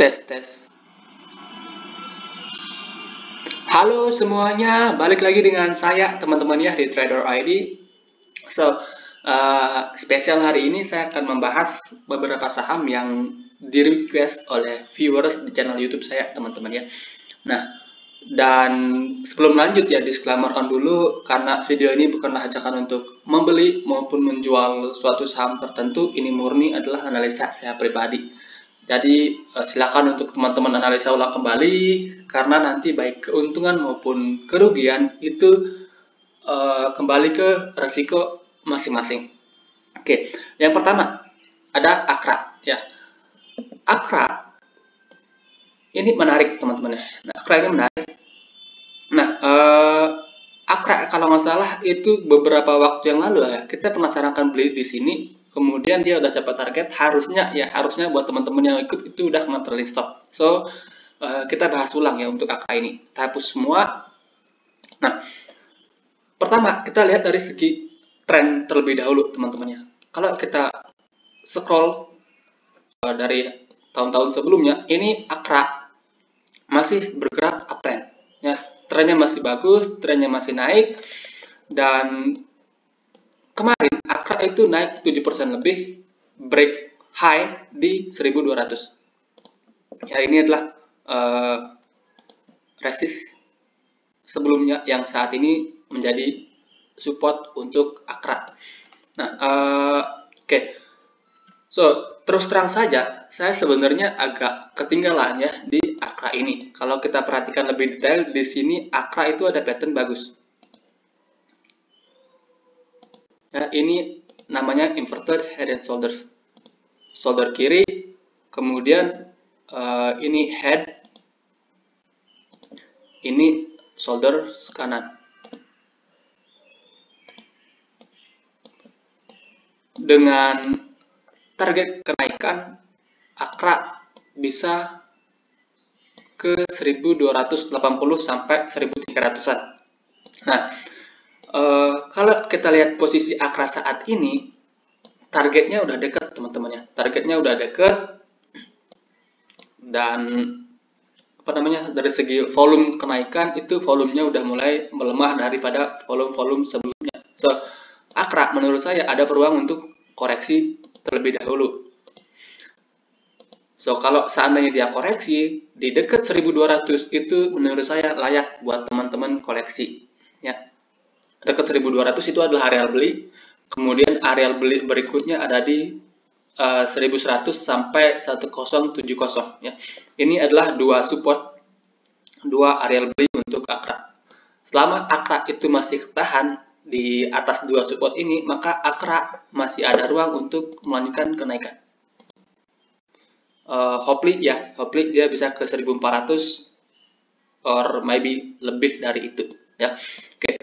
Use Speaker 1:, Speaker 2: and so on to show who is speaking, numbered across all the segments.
Speaker 1: Tes, tes. Halo semuanya, balik lagi dengan saya teman-teman ya di Trader ID. Spesial hari ini saya akan membahas beberapa saham yang di request oleh viewers di channel YouTube saya teman-teman ya. Nah, dan sebelum lanjut ya disclaimerkan dulu karena video ini bukanlah ajakan untuk membeli maupun menjual suatu saham tertentu. Ini murni adalah analisa saya pribadi. Jadi silakan untuk teman-teman analisa ulang kembali karena nanti baik keuntungan maupun kerugian itu kembali ke resiko masing-masing. Oke, yang pertama ada Akra ya. Akra ini menarik teman-teman ya. Nah, Akra ini menarik. Nah, Akra kalau nggak salah itu beberapa waktu yang lalu ya kita pernah sarankan beli di sini. Kemudian dia udah capai target, harusnya buat teman-teman yang ikut itu udah kena trailing stop. So kita bahas ulang ya untuk Akra ini. Kita hapus semua. Nah, pertama kita lihat dari segi tren terlebih dahulu teman-temannya. Kalau kita scroll dari tahun-tahun sebelumnya, ini Akra masih bergerak uptrend. Ya, trennya masih bagus, trennya masih naik, dan kemarin Akra itu naik 7% lebih, break high di 1200. Ya, ini adalah resist sebelumnya yang saat ini menjadi support untuk Akra. Nah, oke. So, terus terang saja, saya sebenarnya agak ketinggalan ya di Akra ini. Kalau kita perhatikan lebih detail, di sini Akra itu ada pattern bagus. Ya, ini namanya inverted head and shoulders. Shoulder kiri, kemudian ini head, ini shoulder kanan. Dengan target kenaikan Akra bisa ke 1280 sampai 1300-an. Nah, kalau kita lihat posisi Akra saat ini, targetnya udah dekat teman-teman ya. Targetnya udah dekat, dan dari segi volume kenaikan itu volumenya udah mulai melemah daripada volume-volume sebelumnya. So, Akra menurut saya ada peluang untuk koreksi terlebih dahulu. So, kalau seandainya dia koreksi di dekat 1200 itu menurut saya layak buat teman-teman koleksi ya. Dekat 1200 itu adalah area beli. Kemudian area beli berikutnya ada di 1100 sampai 1070 ya. Ini adalah dua support, dua area beli untuk Akra. Selama Akra itu masih tahan di atas dua support ini, maka Akra masih ada ruang untuk melanjutkan kenaikan. Hopefully dia bisa ke 1400 or maybe lebih dari itu ya. Oke.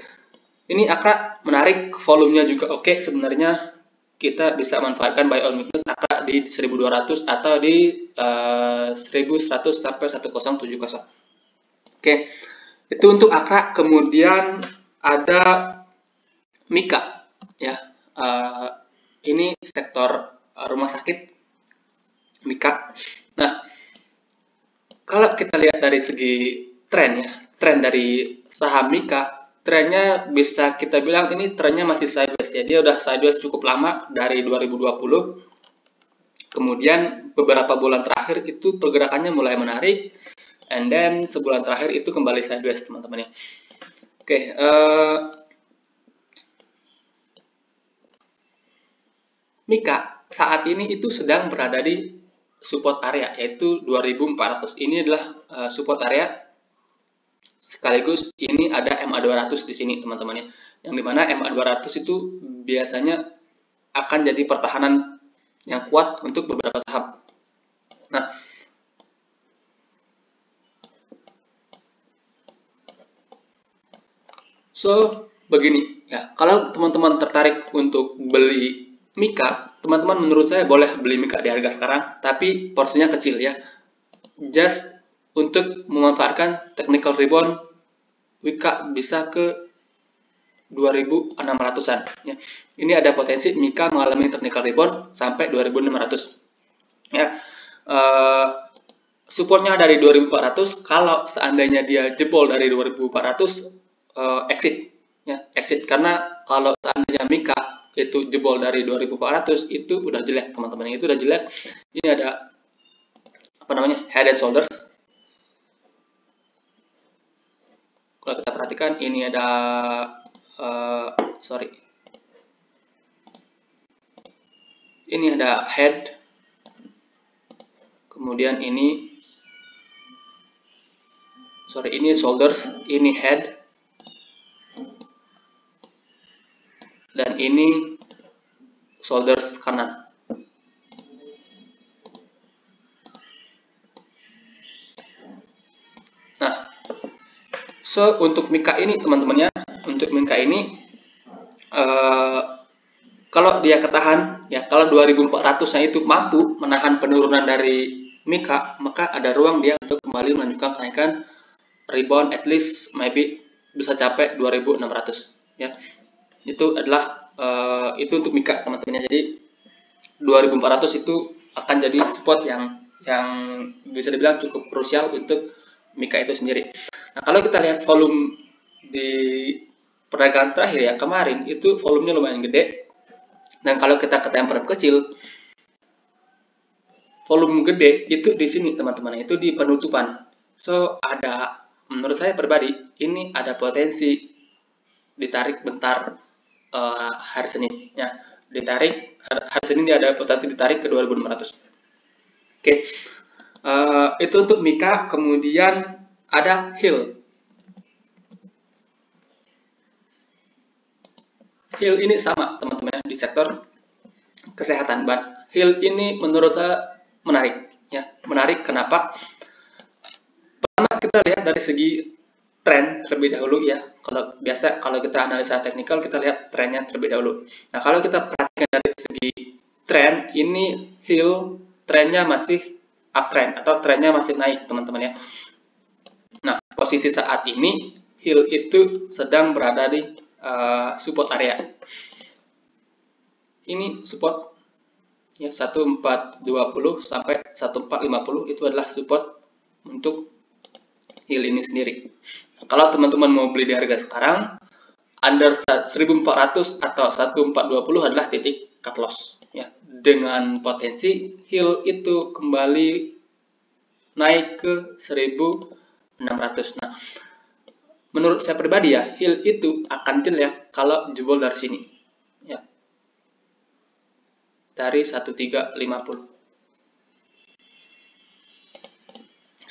Speaker 1: Ini Akra menarik, volumenya juga oke. Sebenarnya kita bisa manfaatkan buy on weakness Akra di 1200 atau di 1100 sampai 1070. Oke. Itu untuk Akra. Kemudian ada Mika ya. Ini sektor rumah sakit Mika. Nah, kalau kita lihat dari segi tren ya, tren dari saham Mika, trennya bisa kita bilang ini trennya masih sideways ya. Dia udah sideways cukup lama dari 2020. Kemudian beberapa bulan terakhir itu pergerakannya mulai menarik, and then sebulan terakhir itu kembali sideways teman-teman ya. Oke, Mika saat ini itu sedang berada di support area yaitu 2400. Ini adalah support area, sekaligus ini ada MA200 di sini teman-teman ya. Yang dimana MA200 itu biasanya akan jadi pertahanan yang kuat untuk beberapa saham. Nah, so begini ya, kalau teman-teman tertarik untuk beli Mika, teman-teman menurut saya boleh beli Mika di harga sekarang, tapi porsinya kecil ya. Just untuk memanfaatkan technical rebound, Mika bisa ke 2600-an ya. Ini ada potensi Mika mengalami technical rebound sampai 2600 ya. supportnya dari 2400. Kalau seandainya dia jebol dari 2400, exit ya, exit. Karena kalau seandainya Mika itu jebol dari 2400 itu udah jelek teman-teman, itu udah jelek. Ini ada apa namanya, head and shoulders. Kalau kita perhatikan ini ada ini ada head, kemudian ini shoulders, ini head, dan ini shoulders kanan. Nah, so untuk Mika ini teman-teman ya, untuk Mika ini kalau dia ketahan ya, kalau 2400-nya itu mampu menahan penurunan dari Mika, maka ada ruang dia untuk kembali melanjutkan kenaikan, rebound at least maybe bisa capai 2600 ya. Itu adalah itu untuk Mika teman-teman. Jadi 2400 itu akan jadi spot yang bisa dibilang cukup krusial untuk Mika itu sendiri. Nah, kalau kita lihat volume di perdagangan terakhir ya, kemarin itu volumenya lumayan gede. Dan kalau kita ke time frame kecil, volume gede itu di sini teman-teman, itu di penutupan. So ada, menurut saya pribadi, ini ada potensi ditarik bentar hari Senin ya, ditarik hari Senin dia ada potensi ditarik ke 2500. Oke. Itu untuk Mika. Kemudian ada Hill. Hill ini sama teman-teman di sektor kesehatan. But Hill ini menurut saya menarik ya. Menarik kenapa? Pertama kita lihat dari segi tren terlebih dahulu ya. Kalau kita analisa teknikal, kita lihat trennya terlebih dahulu. Nah, kalau kita perhatikan dari segi tren, ini Hill trennya masih uptrend atau trennya masih naik teman-teman ya. Nah, posisi saat ini Hill itu sedang berada di support area. Ini support ya, 1420 sampai 1450 itu adalah support untuk Hill ini sendiri. Nah, kalau teman-teman mau beli di harga sekarang, under 1400 atau 1420 adalah titik cut loss ya, dengan potensi Hill itu kembali naik ke 1600. Nah, menurut saya pribadi ya, Hill itu akan jelek kalau jebol dari sini ya, dari 1350.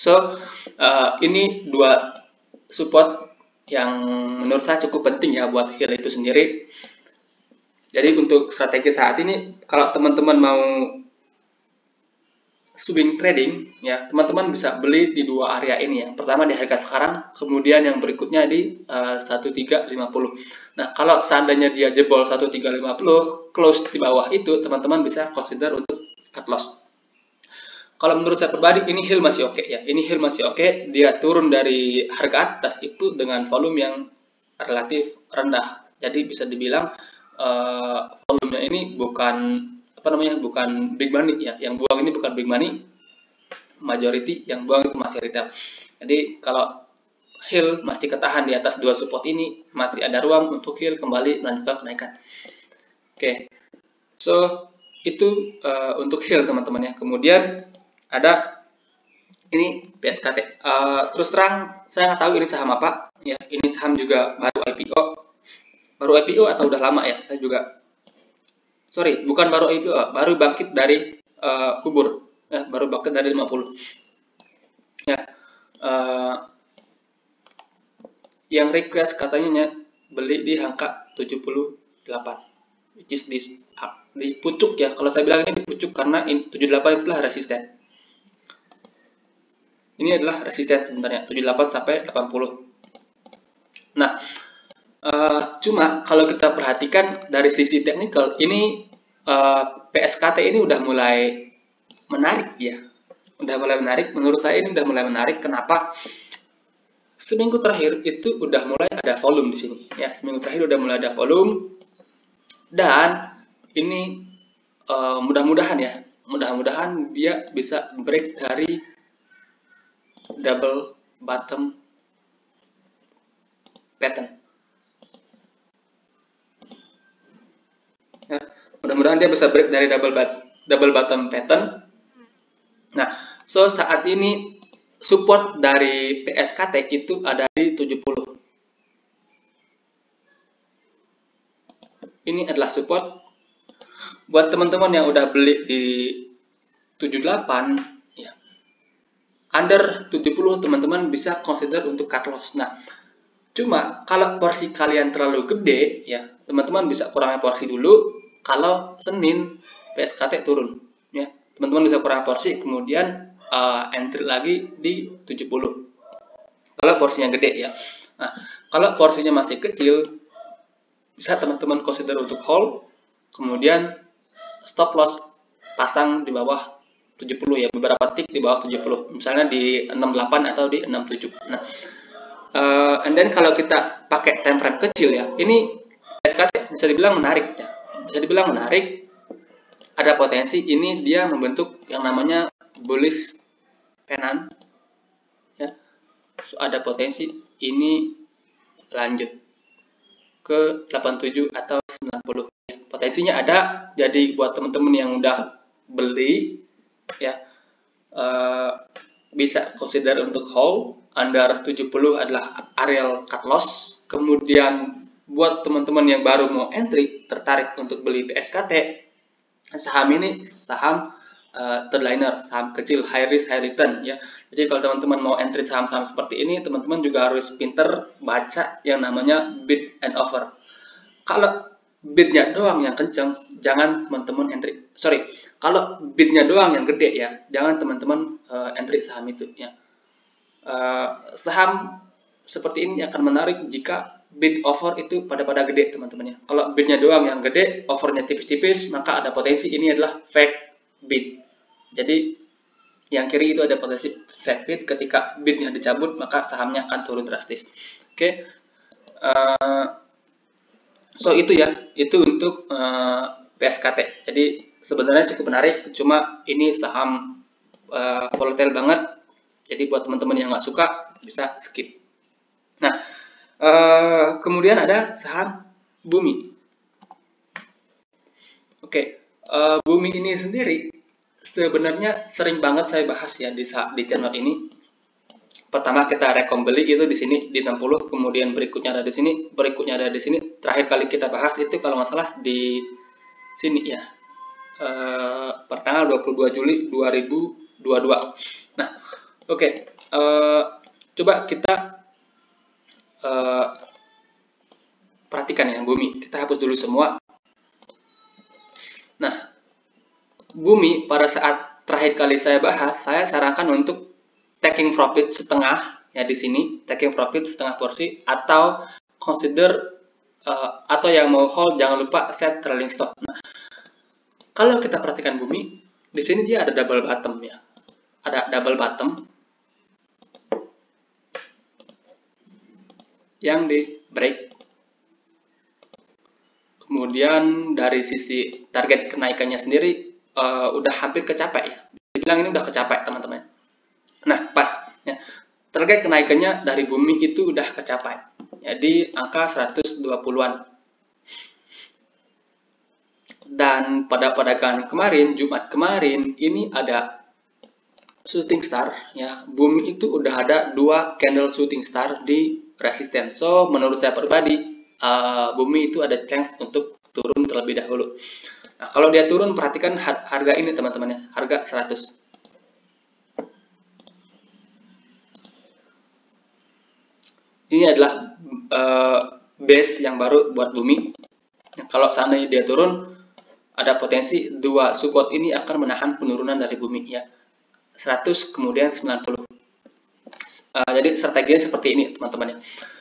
Speaker 1: So ini dua support yang menurut saya cukup penting ya buat Hill itu sendiri. Jadi untuk strategi saat ini, kalau teman-teman mau swing trading ya, teman-teman bisa beli di dua area ini ya. Pertama di harga sekarang, kemudian yang berikutnya di 1350. Nah, kalau seandainya dia jebol 1350, close di bawah itu, teman-teman bisa consider untuk cut loss. Kalau menurut saya pribadi, ini Hill masih oke ya. Ini Hill masih oke. Dia turun dari harga atas itu dengan volume yang relatif rendah. Jadi bisa dibilang volumenya ini bukan bukan big money ya. Yang buang ini bukan big money, majority yang buang itu masih retail. Jadi kalau Hill masih ketahan di atas dua support ini, masih ada ruang untuk Hill kembali melanjutkan kenaikan. Oke. So itu untuk Hill teman-teman ya. Kemudian ada ini PSKT. Terus terang saya nggak tahu ini saham apa ya. Ini saham juga baru IPO atau udah lama ya. Saya juga bukan baru IPO, baru bangkit dari kubur ya, baru bangkit dari 50 ya. Yang request katanya beli di angka 78, which is di pucuk ya. Kalau saya bilang ini di pucuk karena 78 itulah resisten. Ini adalah resisten sebenarnya, 78 sampai 80. Nah, cuma kalau kita perhatikan dari sisi teknikal, ini PSKT ini udah mulai menarik ya. Udah mulai menarik, menurut saya ini udah mulai menarik. Kenapa? Seminggu terakhir itu udah mulai ada volume di sini ya. Seminggu terakhir udah mulai ada volume. Dan ini mudah-mudahan dia bisa break dari double bottom pattern. Ya, mudah-mudahan dia bisa break dari double bottom pattern. Nah, so saat ini support dari PSKT itu ada di 70. Ini adalah support. Buat teman-teman yang udah beli di 78, ya, under 70 teman-teman bisa consider untuk cut loss. Nah, cuma kalau porsi kalian terlalu gede, ya teman-teman bisa kurangi porsi dulu. Kalau Senin PSKT turun, ya teman-teman bisa kurangi porsi, kemudian entry lagi di 70. Kalau porsinya gede, ya. Nah, kalau porsinya masih kecil, bisa teman-teman consider untuk hold, kemudian stop loss pasang di bawah 70, ya, beberapa tick di bawah 70, misalnya di 68 atau di 67. Nah, and then kalau kita pakai time frame kecil, ya, ini SKT bisa dibilang menarik, ya. Bisa dibilang menarik, ada potensi ini dia membentuk yang namanya bullish pennant, ya. So, ada potensi ini lanjut ke 87 atau 90, ya. Potensinya ada, jadi buat teman-teman yang udah beli, ya, bisa consider untuk hold. Under 70 adalah area cut loss. Kemudian buat teman-teman yang baru mau entry, tertarik untuk beli PSKT, saham ini saham third liner, saham kecil, high risk high return, ya. Jadi kalau teman-teman mau entry saham-saham seperti ini, teman-teman juga harus pinter baca yang namanya bid and offer. Kalau bidnya doang yang kenceng, jangan teman-teman entry. Sorry, kalau bidnya doang yang gede, ya, jangan teman-teman entry saham itu, ya. Saham seperti ini akan menarik jika bid offer itu pada gede, teman-teman, ya. Kalau bidnya doang yang gede, offernya tipis-tipis, maka ada potensi ini adalah fake bid. Jadi yang kiri itu ada potensi fake bid. Ketika bidnya dicabut, maka sahamnya akan turun drastis. Oke. So itu, ya, itu untuk PSKT. Jadi sebenarnya cukup menarik, cuma ini saham volatile banget. Jadi buat teman-teman yang nggak suka bisa skip. Nah, kemudian ada saham Bumi. Oke, Bumi ini sendiri sebenarnya sering banget saya bahas, ya, di channel ini. Pertama kita rekom beli itu di sini di 60, kemudian berikutnya ada di sini, berikutnya ada di sini. Terakhir kali kita bahas itu kalau nggak salah di sini, ya, pertanggal 22 Juli 2022. Nah, oke, coba kita perhatikan, ya, Bumi. Kita hapus dulu semua. Nah, Bumi pada saat terakhir kali saya bahas, saya sarankan untuk taking profit setengah, ya, di sini taking profit setengah porsi, atau consider atau yang mau hold jangan lupa set trailing stop. Nah, kalau kita perhatikan Bumi di sini dia ada double bottom, ya, ada double bottom yang di break. Kemudian dari sisi target kenaikannya sendiri udah hampir kecapai, ya. Dibilang ini udah kecapai, teman-teman. Nah, pas, ya, target kenaikannya dari Bumi itu udah kecapai, ya, di angka 120-an. Dan pada perdagangan kemarin, Jumat kemarin, ini ada shooting star, ya. Bumi itu udah ada 2 candle shooting star di resisten. So, menurut saya pribadi, Bumi itu ada chance untuk turun terlebih dahulu. Nah, kalau dia turun, perhatikan harga ini, teman-teman, ya, harga 100. Ini adalah base yang baru buat Bumi. Nah, kalau seandainya dia turun, ada potensi 2 support ini akan menahan penurunan dari Bumi, ya. 100 kemudian 90. Jadi strateginya seperti ini, teman-teman, ya.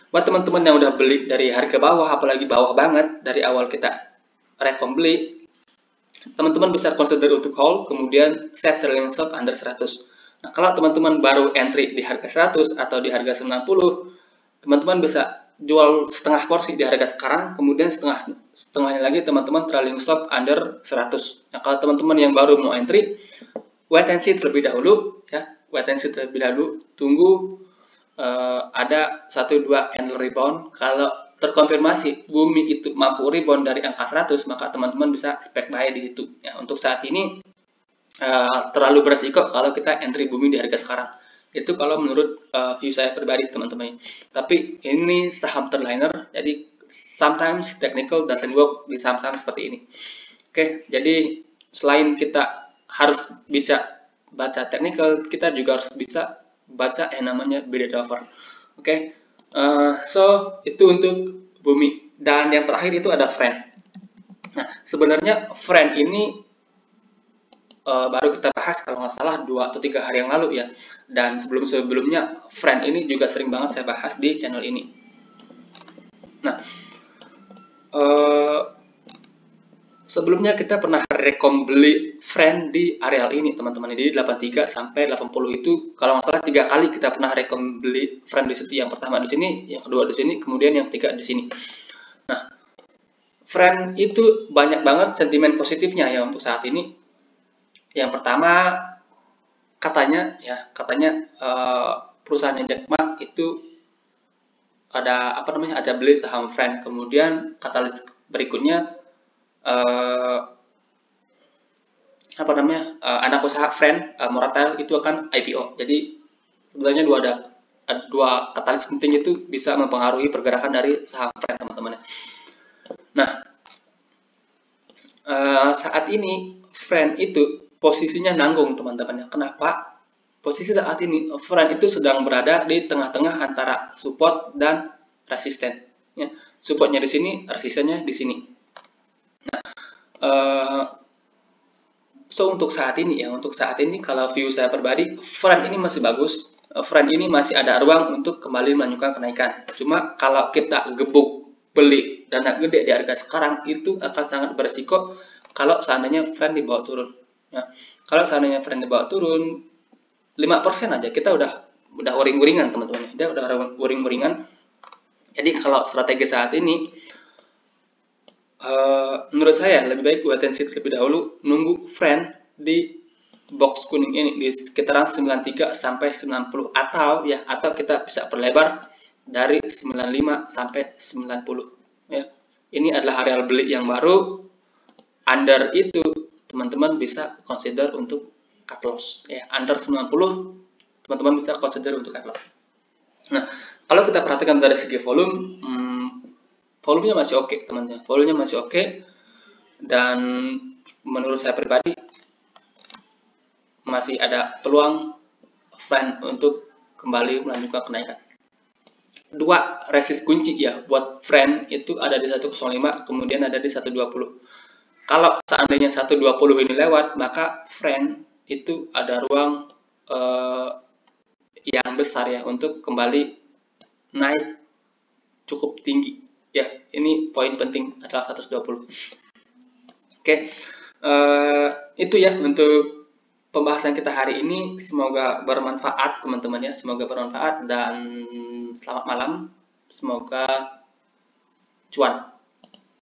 Speaker 1: Buat teman-teman yang udah beli dari harga bawah, apalagi bawah banget dari awal kita rekom beli, teman-teman bisa consider untuk hold, kemudian set trailing stop under 100. Nah, kalau teman-teman baru entry di harga 100 atau di harga 90, teman-teman bisa jual setengah porsi di harga sekarang, kemudian setengahnya lagi teman-teman trailing stop under 100. Nah, kalau teman-teman yang baru mau entry, wait and see terlebih dahulu, ya. wait and see terlebih dahulu, tunggu ada 1-2 candle rebound. Kalau terkonfirmasi bumi itu mampu rebound dari angka 100, maka teman-teman bisa expect buy di situ. Ya, untuk saat ini terlalu beresiko kalau kita entry bumi di harga sekarang. Itu kalau menurut view saya pribadi, teman-teman. Tapi ini saham trendliner, jadi sometimes technical doesn't work di saham-saham seperti ini. Oke, jadi selain kita harus bisa baca technical, kita juga harus bisa baca yang namanya bid offer. Oke, so itu untuk bumi. Dan yang terakhir itu ada friend. Nah, sebenarnya friend ini baru kita bahas kalau nggak salah 2 atau 3 hari yang lalu ya. Dan sebelum-sebelumnya friend ini juga sering banget saya bahas di channel ini. Nah, sebelumnya kita pernah rekom beli friend di areal ini, teman-teman. Jadi 83 sampai 80 itu kalau nggak salah 3 kali kita pernah rekom beli friend di situ. Yang pertama di sini, yang kedua di sini, kemudian yang ketiga di sini. Nah, friend itu banyak banget sentimen positifnya ya untuk saat ini. Yang pertama, katanya perusahaan Jack Ma itu ada ada beli saham friend. Kemudian katalis berikutnya anak usaha friend Moratel itu akan IPO. Jadi sebenarnya dua katalis penting itu bisa mempengaruhi pergerakan dari saham friend, teman-teman. Nah, saat ini friend itu posisinya nanggung, teman-teman. Kenapa? Posisi saat ini friend itu sedang berada di tengah-tengah antara support dan resisten. Ya, supportnya di sini, resistennya di sini. Nah, so untuk saat ini kalau view saya pribadi, friend ini masih bagus. Friend ini masih ada ruang untuk kembali melanjutkan kenaikan. Cuma kalau kita gebuk beli dana gede di harga sekarang, itu akan sangat beresiko kalau seandainya friend dibawa turun. Ya, kalau seandainya friend dibawa turun 5% aja kita udah uring-uringan, teman-teman. Dia udah uring-uringan. Jadi kalau strategi saat ini menurut saya lebih baik wait and see terlebih dahulu, nunggu friend di box kuning ini di sekitaran 93 sampai 90, atau kita bisa perlebar dari 95 sampai 90 ya. Ini adalah area beli yang baru. Under itu teman-teman bisa consider untuk cut loss ya. Under 90 teman-teman bisa consider untuk cut loss. Nah, kalau kita perhatikan dari segi volume, volumenya masih oke, teman-teman. Volumenya masih oke, dan menurut saya pribadi masih ada peluang friend untuk kembali melanjutkan kenaikan. 2 resist kunci ya buat friend itu ada di 105, kemudian ada di 120. Kalau seandainya 120 ini lewat, maka friend itu ada ruang yang besar ya untuk kembali naik cukup tinggi ya. Ini poin penting adalah 120. Oke, itu ya untuk pembahasan kita hari ini. Semoga bermanfaat, teman-teman ya. Semoga bermanfaat dan selamat malam. Semoga cuan.